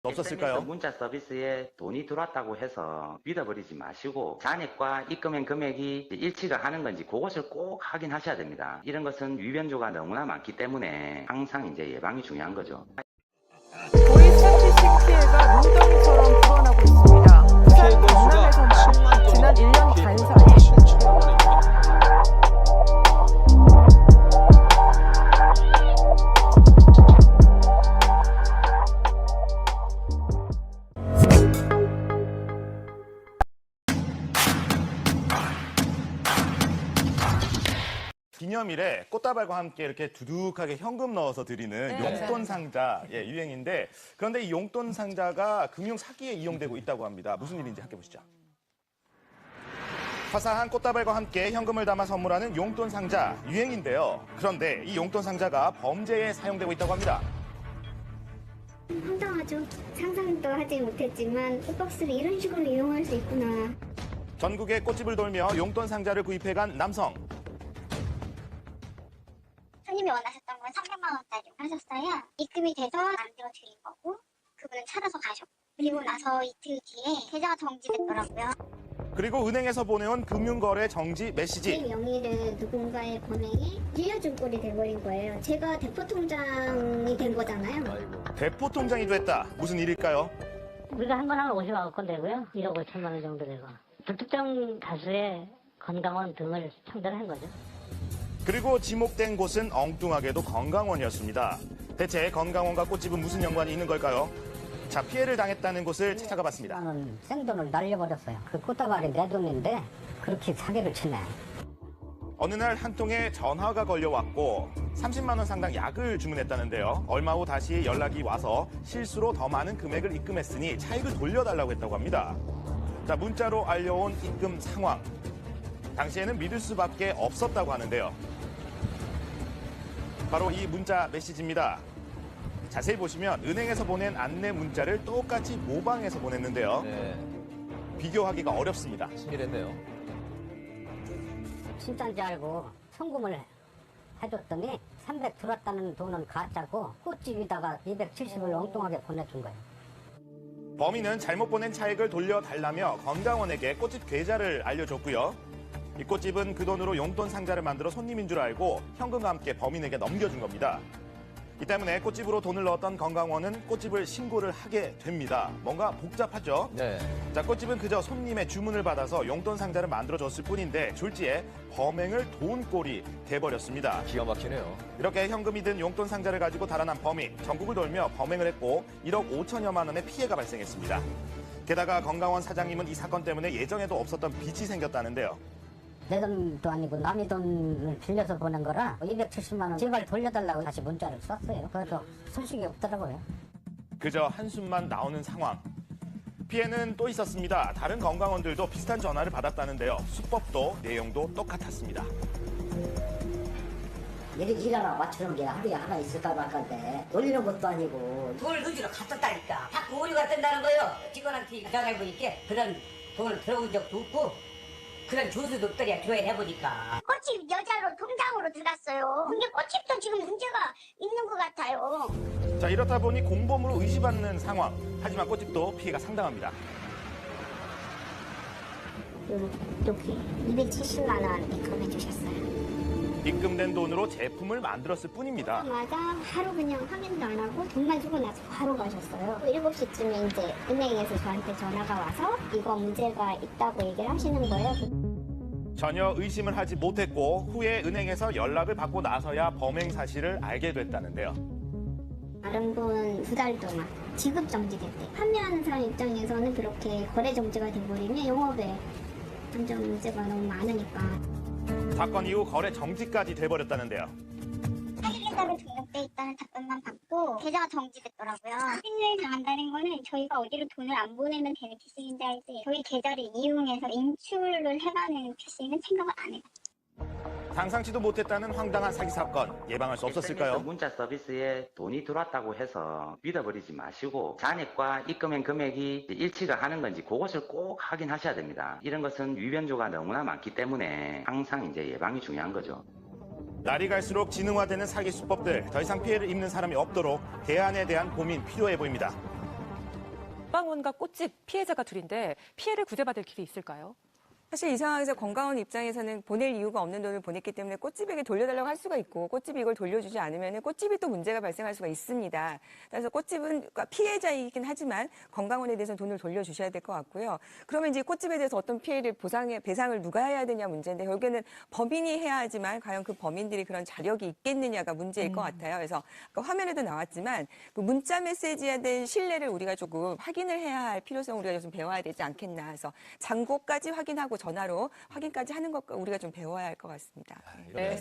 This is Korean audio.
없었을까요? 문자 서비스에 돈이 들어왔다고 해서 믿어버리지 마시고 잔액과 입금한 금액이 일치가 하는 건지 그것을 꼭 확인하셔야 됩니다. 이런 것은 위변조가 너무나 많기 때문에 항상 예방이 중요한 거죠. 보이스피싱 피해가 문경처럼 불어나고 있습니다. 부산 강남에서만 지난 1년 반 사이 기념일에 꽃다발과 함께 이렇게 두둑하게 현금 넣어서 드리는 용돈 상자 유행인데, 그런데 이 용돈 상자가 금융 사기에 이용되고 있다고 합니다. 무슨 일인지 함께 보시죠. 화사한 꽃다발과 함께 현금을 담아 선물하는 용돈 상자 유행인데요. 그런데 이 용돈 상자가 범죄에 사용되고 있다고 합니다. 황당하죠. 상상도 하지 못했지만 꽃박스를 이런 식으로 이용할 수 있구나. 전국의 꽃집을 돌며 용돈 상자를 구입해간 남성. 손님이 원하셨던 건 300만 원짜리 하셨어요. 입금이 돼서 만들어 드린 거고 그분은 찾아서 가셨고, 그리고 나서 이틀 뒤에 계좌가 정지됐더라고요. 그리고 은행에서 보내온 금융거래 정지 메시지. 제 명의를 누군가의 범행에 빌려준 꼴이 돼버린 거예요. 제가 대포통장이 된 거잖아요. 대포통장이 됐다. 무슨 일일까요? 우리가 한 번 하면 50억 건 되고요. 1억 5천만 원 정도 되고. 불특정 다수의 건강원 등을 창단한 거죠. 그리고 지목된 곳은 엉뚱하게도 건강원이었습니다. 대체 건강원과 꽃집은 무슨 연관이 있는 걸까요? 자, 피해를 당했다는 곳을 찾아가 봤습니다. 나는 생돈을 날려버렸어요. 그 꽃다발이 내 돈인데 그렇게 사기를 치네. 어느 날 한 통에 전화가 걸려왔고 30만 원 상당 약을 주문했다는데요. 얼마 후 다시 연락이 와서 실수로 더 많은 금액을 입금했으니 차익을 돌려달라고 했다고 합니다. 자, 문자로 알려온 입금 상황. 당시에는 믿을 수밖에 없었다고 하는데요. 바로 이 문자 메시지입니다. 자세히 보시면 은행에서 보낸 안내 문자를 똑같이 모방해서 보냈는데요. 비교하기가 어렵습니다. 신기했네요. 진짜인지 알고 송금을 해줬더니 300 들어왔다는 돈은 가짜고 꽃집에다가 270을 엉뚱하게 보내준 거예요. 범인은 잘못 보낸 차익을 돌려달라며 건강원에게 꽃집 계좌를 알려줬고요. 이 꽃집은 그 돈으로 용돈 상자를 만들어 손님인 줄 알고 현금과 함께 범인에게 넘겨준 겁니다. 이 때문에 꽃집으로 돈을 넣었던 건강원은 꽃집을 신고를 하게 됩니다. 뭔가 복잡하죠? 네. 자, 꽃집은 그저 손님의 주문을 받아서 용돈 상자를 만들어줬을 뿐인데 졸지에 범행을 도운꼴이 돼버렸습니다. 기가 막히네요. 이렇게 현금이 든 용돈 상자를 가지고 달아난 범인, 전국을 돌며 범행을 했고 1억 5천여만 원의 피해가 발생했습니다. 게다가 건강원 사장님은 이 사건 때문에 예정에도 없었던 빚이 생겼다는데요. 내 돈도 아니고 남의 돈을 빌려서 보낸 거라 270만 원 제발 돌려달라고 다시 문자를 썼어요. 그래서 소식이 없더라고요. 그저 한숨만 나오는 상황. 피해는 또 있었습니다. 다른 건강원들도 비슷한 전화를 받았다는데요. 수법도 내용도 똑같았습니다. 이렇게 일하라고 맞추는 게 하루에 하나 있을까 말까인데 놀리는 것도 아니고 돈을 넣어주러 갔었다니까. 자꾸 오류가 뜬다는 거요. 직원한테 전화해보니까 그런 돈을 들어본 적도 없고 그런 조수도 없더냐 조회해보니까. 꽃집 여자로 통장으로 들어갔어요. 근데 꽃집도 지금 문제가 있는 것 같아요. 자, 이렇다 보니 공범으로 의심받는 상황. 하지만 꽃집도 피해가 상당합니다. 여기 270만 원 입금해 주셨어요. 입금된 돈으로 제품을 만들었을 뿐입니다. 마다 하루 그냥 확인도 안 하고 돈만 주고 나서 바로 가셨어요. 7시쯤에 이제 은행에서 저한테 전화가 와서 이거 문제가 있다고 얘기를 하시는 거예요. 전혀 의심을 하지 못했고 후에 은행에서 연락을 받고 나서야 범행 사실을 알게 됐다는데요. 다른 분 2달 동안 지급 정지됐대. 판매하는 사람 입장에서는 그렇게 거래 정지가 돼버리면 영업에 점점 문제가 너무 많으니까. 사건 이후 거래 정지까지 돼버렸다는데요. 사기계좌로 등록돼 있다는 답변만 받고 계좌가 정지됐더라고요. 피싱을 당한다는 거는 저희가 어디로 돈을 안 보내면 되는 피싱인지 알지, 저희 계좌를 이용해서 인출을 해가는 피싱은 생각을 안 해요. 상상치도 못했다는 황당한 사기 사건 예방할 수 없었을까요? 문자 서비스에 돈이 들어왔다고 해서 믿어버리지 마시고 잔액과 입금한 금액이 일치가 하는 건지 그것을 꼭 확인하셔야 됩니다. 이런 것은 위변조가 너무나 많기 때문에 항상 예방이 중요한 거죠. 날이 갈수록 지능화되는 사기 수법들, 더 이상 피해를 입는 사람이 없도록 대안에 대한 고민 필요해 보입니다. 건강원과 꽃집 피해자가 둘인데 피해를 구제받을 길이 있을까요? 사실 이 상황에서 건강원 입장에서는 보낼 이유가 없는 돈을 보냈기 때문에 꽃집에게 돌려달라고 할 수가 있고 꽃집이 이걸 돌려주지 않으면 꽃집이 또 문제가 발생할 수가 있습니다. 그래서 꽃집은 피해자이긴 하지만 건강원에 대해서 돈을 돌려주셔야 될 것 같고요. 그러면 이제 꽃집에 대해서 어떤 피해를 배상을 누가 해야 되냐 문제인데 결국에는 범인이 해야 하지만 과연 그 범인들이 그런 자력이 있겠느냐가 문제일 것 같아요. 그래서 아까 화면에도 나왔지만 그 문자 메시지에 대한 신뢰를 우리가 조금 확인을 해야 할 필요성을 우리가 좀 배워야 되지 않겠나 해서 잔고까지 확인하고 전화로 확인까지 하는 것 우리가 좀 배워야 할 것 같습니다. 네.